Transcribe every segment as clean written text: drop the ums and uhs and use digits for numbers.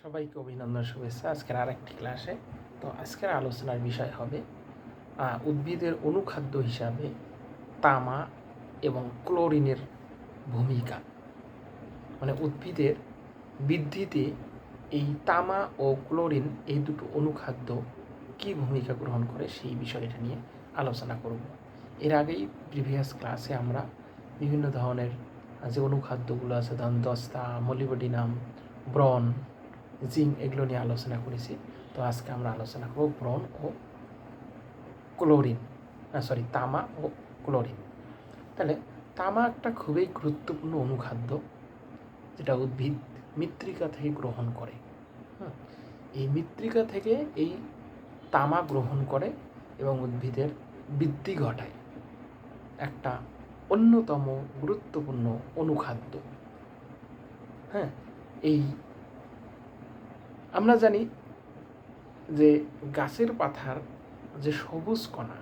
সবাইকে অভিনন্দন, শুভেচ্ছা। আজকের আরেকটি ক্লাসে তো আজকের আলোচনার বিষয় হবে উদ্ভিদের অনুখাদ্য হিসাবে তামা এবং ক্লোরিনের ভূমিকা। মানে উদ্ভিদের বৃদ্ধিতে এই তামা ও ক্লোরিন এই দুটো অনুখাদ্য কী ভূমিকা গ্রহণ করে সেই বিষয়টা নিয়ে আলোচনা করব। এর আগেই প্রিভিয়াস ক্লাসে আমরা বিভিন্ন ধরনের যে অনুখাদ্যগুলো আছে, ধরুন দস্তা, মলিবডিনাম, ব্রন, জিঙ্ক, এগুলো নিয়ে আলোচনা করেছি। তো আজকে আমরা আলোচনা করব ব্রন ও ক্লোরিন, তামা ও ক্লোরিন। তাহলে তামা একটা খুবই গুরুত্বপূর্ণ অনুখাদ্য যেটা উদ্ভিদ মৃত্তিকা থেকে গ্রহণ করে। এই মৃত্তিকা থেকে এই তামা গ্রহণ করে এবং উদ্ভিদের বৃদ্ধি ঘটায়। একটা অন্যতম গুরুত্বপূর্ণ অনুখাদ্য। এই আমরা জানি যে গাছের পাতার যে সবুজ কণা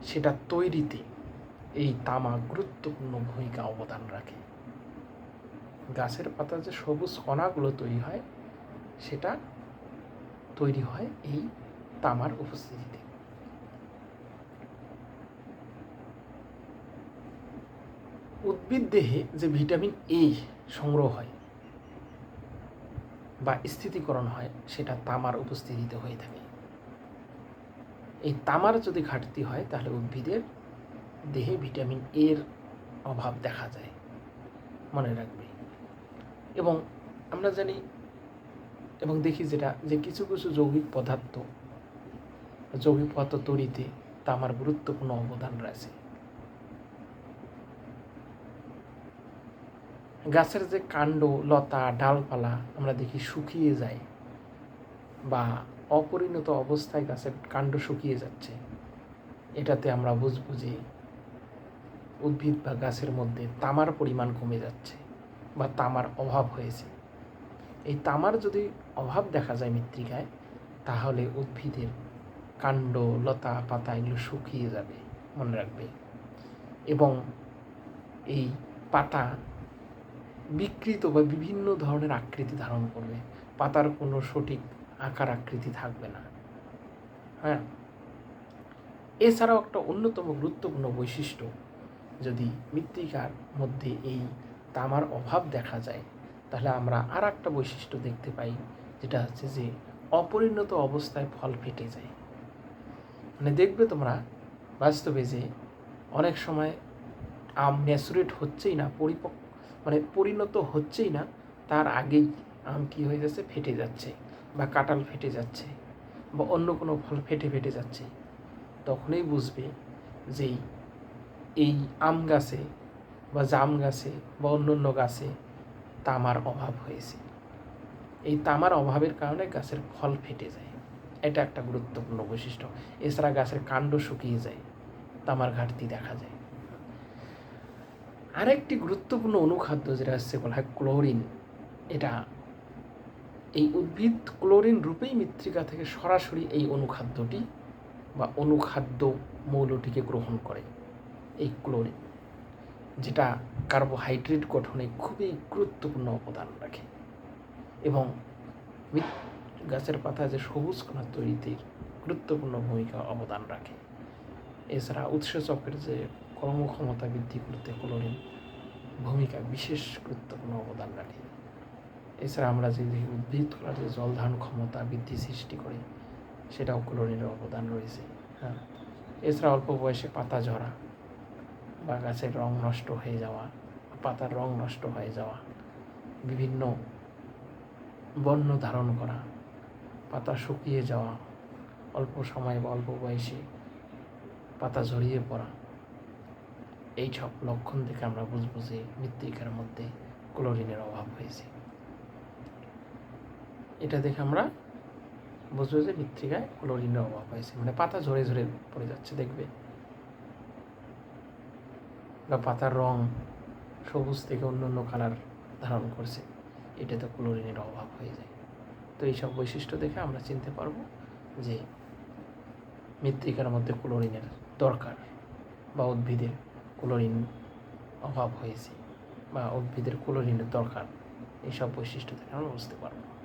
সেটা তৈরিতে এই তামা গুরুত্বপূর্ণ ভূমিকা অবদান রাখে। গাছের পাতার যে সবুজ কণাগুলো তৈরি হয় সেটা তৈরি হয় এই তামার উপস্থিতিতে। উদ্ভিদ দেহে যে ভিটামিন এ সংগ্রহ হয় বা স্থিতিকরণ হয় সেটা তামার উপস্থিতিতে হয়ে থাকে। এই তামার যদি ঘাটতি হয় তাহলে উদ্ভিদের দেহে ভিটামিন এর অভাব দেখা যায়, মনে রাখবে। এবং আমরা জানি এবং দেখি যে কিছু কিছু যৌগিক পদার্থ তৈরিতে তামার গুরুত্বপূর্ণ অবদান রয়েছে। গাছের যে কাণ্ড, লতা, ডালপালা আমরা দেখি শুকিয়ে যায় বা অপরিণত অবস্থায় গাছের কাণ্ড শুকিয়ে যাচ্ছে, এটাতে আমরা বুঝবো যে উদ্ভিদ বা গাছের মধ্যে তামার পরিমাণ কমে যাচ্ছে বা তামার অভাব হয়েছে। এই তামার যদি অভাব দেখা যায় মৃত্তিকায়, তাহলে উদ্ভিদের কাণ্ড, লতা, পাতা এগুলো শুকিয়ে যাবে, মনে রাখবে। এবং এই পাতা বিকৃত বা বিভিন্ন ধরনের আকৃতি ধারণ করবে, পাতার কোনো সঠিক আকার আকৃতি থাকবে না। এছাড়াও একটা অন্যতম গুরুত্বপূর্ণ বৈশিষ্ট্য, যদি মৃত্তিকার মধ্যে এই তামার অভাব দেখা যায় তাহলে আমরা আর একটা বৈশিষ্ট্য দেখতে পাই, যেটা হচ্ছে যে অপরিণত অবস্থায় ফল ফেটে যায়। মানে দেখবে তোমরা বাস্তবে যে অনেক সময় আম ম্যাচুরেট হচ্ছেই না, পরিণত হচ্ছেই না, তার আগেই আম কী হয়ে যাচ্ছে, ফেটে যাচ্ছে, বা কাঁঠাল ফেটে যাচ্ছে, বা অন্য কোনো ফল ফেটে যাচ্ছে। তখনই বুঝবে যে এই আম গাছে বা জাম গাছে বা অন্য গাছে তামার অভাব হয়েছে। এই তামার অভাবের কারণে গাছের ফল ফেটে যায়, এটা একটা গুরুত্বপূর্ণ বৈশিষ্ট্য। এছাড়া গাছের কাণ্ড শুকিয়ে যায়, তামার ঘাটতি দেখা যায়। আরেকটি গুরুত্বপূর্ণ অনুখাদ্য যেটা হচ্ছে বলা হয় ক্লোরিন। এটা এই উদ্ভিদ ক্লোরিন রূপেই মৃত্তিকা থেকে সরাসরি এই অনুখাদ্যটি বা অনুখাদ্য মৌলটিকে গ্রহণ করে। এই ক্লোরিন যেটা কার্বোহাইড্রেট গঠনে খুবই গুরুত্বপূর্ণ অবদান রাখে এবং গাছের পাতায় যে সবুজ কণা তৈরিতে গুরুত্বপূর্ণ ভূমিকা অবদান রাখে। এছাড়া উৎসেচকের যে কর্মক্ষমতা বৃদ্ধি করতে ক্লোরিন ভূমিকা বিশেষ গুরুত্বপূর্ণ অবদান রাখে। এছাড়া আমরা যে উদ্ভিদ তোলার যে জল ধারণ ক্ষমতা বৃদ্ধি সৃষ্টি করে, সেটাও ক্লোরিনের অবদান রয়েছে। এছাড়া অল্প বয়সে পাতা ঝরা বা গাছের রং নষ্ট হয়ে যাওয়া, পাতার রং নষ্ট হয়ে যাওয়া, বিভিন্ন বর্ণ ধারণ করা, পাতা শুকিয়ে যাওয়া, অল্প সময় বা অল্প বয়সে পাতা ঝরিয়ে পড়া, এই সব লক্ষণ থেকে আমরা বুঝবো যে মৃত্তিকার মধ্যে ক্লোরিনের অভাব হয়েছে। এটা দেখে আমরা বুঝবো যে মৃত্তিকায় ক্লোরিনের অভাব হয়েছে, মানে পাতা ঝরে ঝরে পড়ে যাচ্ছে দেখবে, বা পাতার রং সবুজ থেকে অন্য কালার ধারণ করছে, এটাতে ক্লোরিনের অভাব হয়ে যায়। তো এইসব বৈশিষ্ট্য দেখে আমরা চিনতে পারবো যে মৃত্তিকার মধ্যে ক্লোরিনের দরকার বা উদ্ভিদের ক্লোরিন অভাব হয়েছে বা উদ্ভিদের ক্লোরিনের দরকার। এইসব বৈশিষ্ট্য থেকে আমরা বুঝতে পারবো।